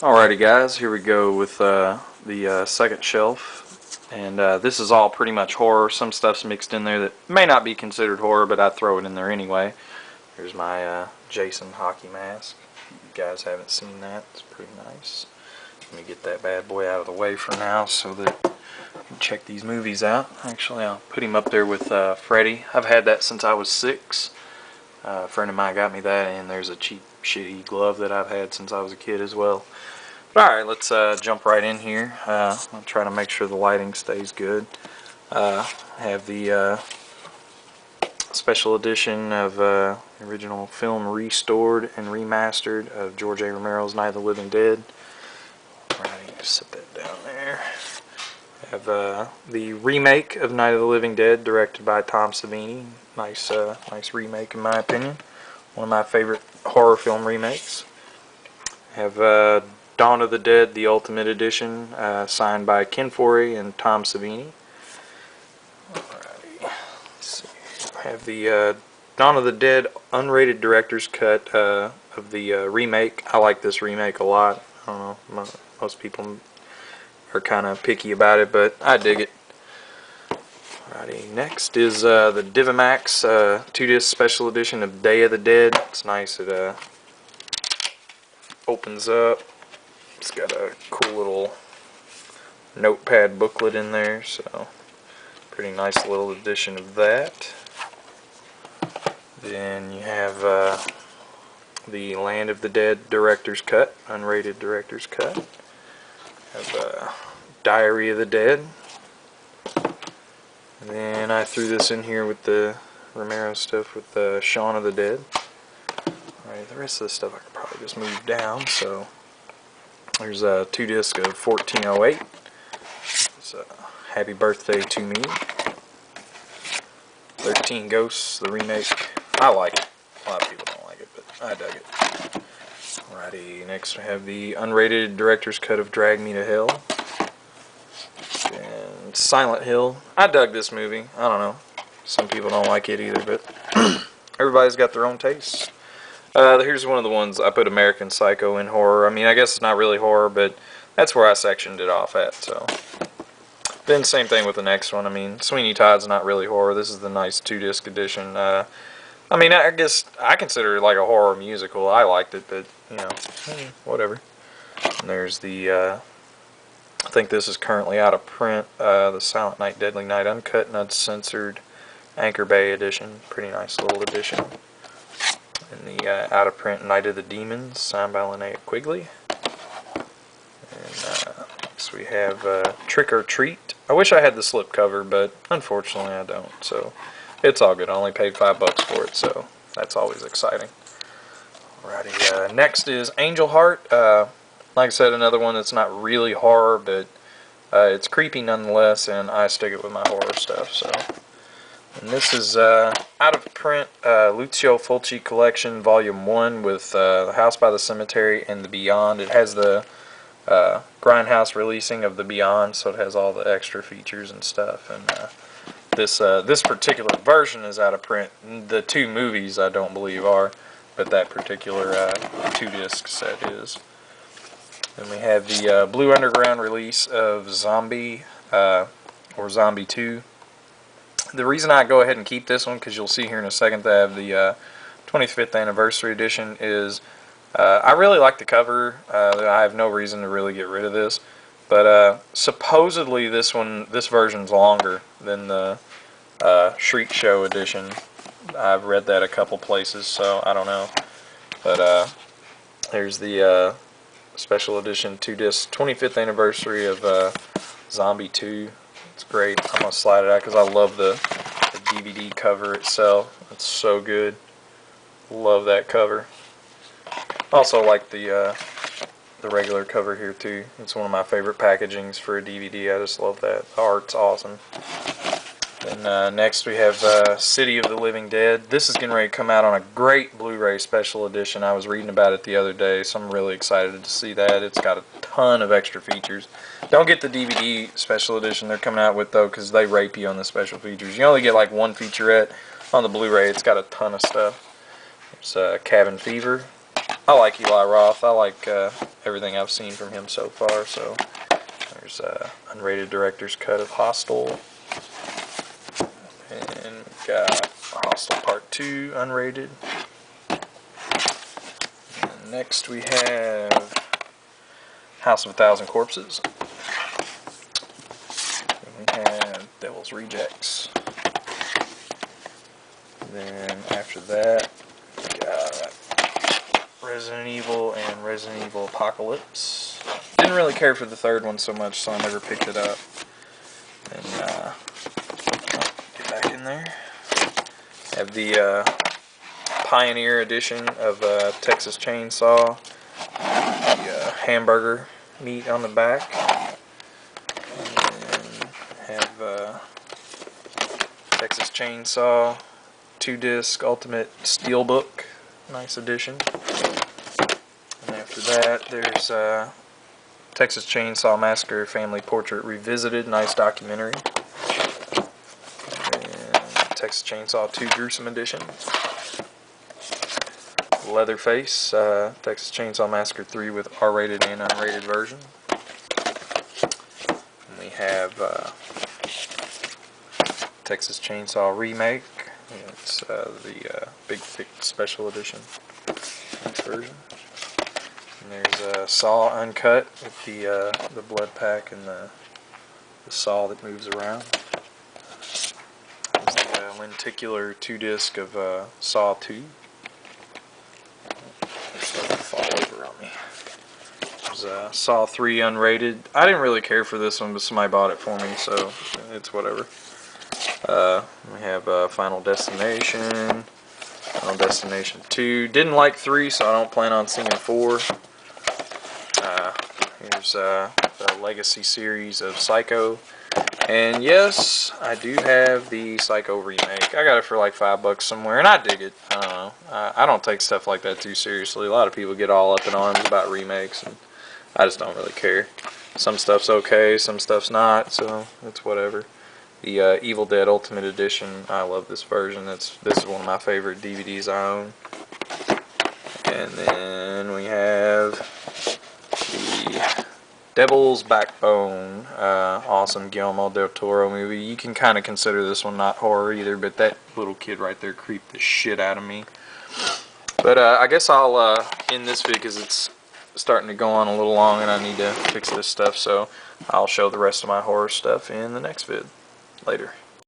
Alrighty guys, here we go with the second shelf, and this is all pretty much horror. Some stuff's mixed in there that may not be considered horror, but I throw it in there anyway. Here's my Jason hockey mask. If you guys haven't seen that, it's pretty nice. Let me get that bad boy out of the way for now so that you can check these movies out. Actually, I'll put him up there with Freddy. I've had that since I was 6. A friend of mine got me that, and there's a cheap, shitty glove that I've had since I was a kid as well. Alright, let's jump right in here. I'll try to make sure the lighting stays good. I have the special edition of original film restored and remastered of George A. Romero's Night of the Living Dead. Alright, set that down there. I have the remake of Night of the Living Dead, directed by Tom Savini. Nice remake in my opinion. One of my favorite horror film remakes. I have Dawn of the Dead, the Ultimate Edition, signed by Ken Foree and Tom Savini. Alrighty. Let's see. I have the Dawn of the Dead unrated director's cut of the remake. I like this remake a lot. I don't know, most people are kind of picky about it, but I dig it. Alrighty, next is the Divimax 2-disc special edition of Day of the Dead. It's nice. It opens up. It's got a cool little notepad booklet in there, so pretty nice little edition of that. Then you have the Land of the Dead director's cut, unrated director's cut. Have Diary of the Dead. And then I threw this in here with the Romero stuff with Shaun of the Dead. Alright, the rest of the stuff I could probably just move down, so there's a 2-disc of 1408. It's Happy Birthday to Me. 13 Ghosts, the remake. I like it. A lot of people don't like it, but I dug it. Alrighty, next we have the unrated director's cut of Drag Me to Hell. And Silent Hill. I dug this movie. I don't know. Some people don't like it either, but everybody's got their own tastes. Here's one of the ones I put American Psycho in horror. I mean, I guess it's not really horror, but that's where I sectioned it off at. So then same thing with the next one. I mean, Sweeney Todd's not really horror. This is the nice 2-disc edition. I mean, I guess I consider it like a horror musical. I liked it, but, you know, whatever. And there's the, I think this is currently out of print, the Silent Night, Deadly Night Uncut and Uncensored Anchor Bay edition. Pretty nice little edition. And the out of print Night of the Demons, signed by Linnea Quigley. And next we have Trick or Treat. I wish I had the slipcover, but unfortunately I don't. So it's all good. I only paid $5 for it, so that's always exciting. Alrighty, next is Angel Heart. Like I said, another one that's not really horror, but it's creepy nonetheless, and I stick it with my horror stuff. So, and this is out of print Lucio Fulci Collection Volume 1 with The House by the Cemetery and The Beyond. It has the Grindhouse releasing of The Beyond, so it has all the extra features and stuff. And this particular version is out of print. The 2 movies I don't believe are, but that particular 2-disc set is. Then we have the Blue Underground release of Zombie, or Zombie 2. The reason I go ahead and keep this one, because you'll see here in a second that I have the 25th anniversary edition, is I really like the cover. I have no reason to really get rid of this, but supposedly this version's longer than the Shriek Show edition. I've read that a couple places, so I don't know. But there's the special edition 2-disc 25th anniversary of Zombie 2. It's great. I'm going to slide it out because I love the DVD cover itself. It's so good. Love that cover. Also like the regular cover here too. It's one of my favorite packagings for a DVD. I just love that. The art's awesome. Then next we have City of the Living Dead. This is getting ready to come out on a great Blu-ray special edition. I was reading about it the other day, so I'm really excited to see that. It's got a ton of extra features. Don't get the DVD special edition they're coming out with, though, because they rape you on the special features. You only get like one featurette. On the Blu-ray, it's got a ton of stuff. There's Cabin Fever. I like Eli Roth. I like everything I've seen from him so far. So there's unrated director's cut of Hostel, and we've got Hostel Part 2 unrated. And next we have House of a Thousand Corpses. And we have Devil's Rejects. Then after that, we got Resident Evil and Resident Evil Apocalypse. Didn't really care for the third one so much, so I never picked it up. And get back in there. Have the Pioneer edition of Texas Chainsaw. The hamburger meat on the back. And have Texas Chainsaw 2-disc Ultimate Steelbook. Nice edition. And after that, there's Texas Chainsaw Massacre Family Portrait Revisited. Nice documentary. And Texas Chainsaw 2 Gruesome Edition. Leatherface, Texas Chainsaw Massacre 3 with R-rated and unrated version. And we have Texas Chainsaw Remake. It's the Big Thick Special Edition version. And there's Saw Uncut with the blood pack and the saw that moves around. There's the lenticular 2-disc of Saw 2. It's starting to fall over on me. There's Saw 3 unrated. I didn't really care for this one, but somebody bought it for me, so it's whatever. We have Final Destination, Final Destination 2. Didn't like 3, so I don't plan on seeing 4. Here's the Legacy series of Psycho. And yes, I do have the Psycho remake. I got it for like $5 somewhere, and I dig it. I don't know. I don't take stuff like that too seriously. A lot of people get all up in arms about remakes, and I just don't really care. Some stuff's okay, some stuff's not, so it's whatever. The Evil Dead Ultimate Edition, I love this version. This is one of my favorite DVDs I own. And then we have the Devil's Backbone, awesome Guillermo del Toro movie. You can kind of consider this one not horror either, but that little kid right there creeped the shit out of me. But I guess I'll end this video because it's starting to go on a little long and I need to fix this stuff, so I'll show the rest of my horror stuff in the next vid. Later.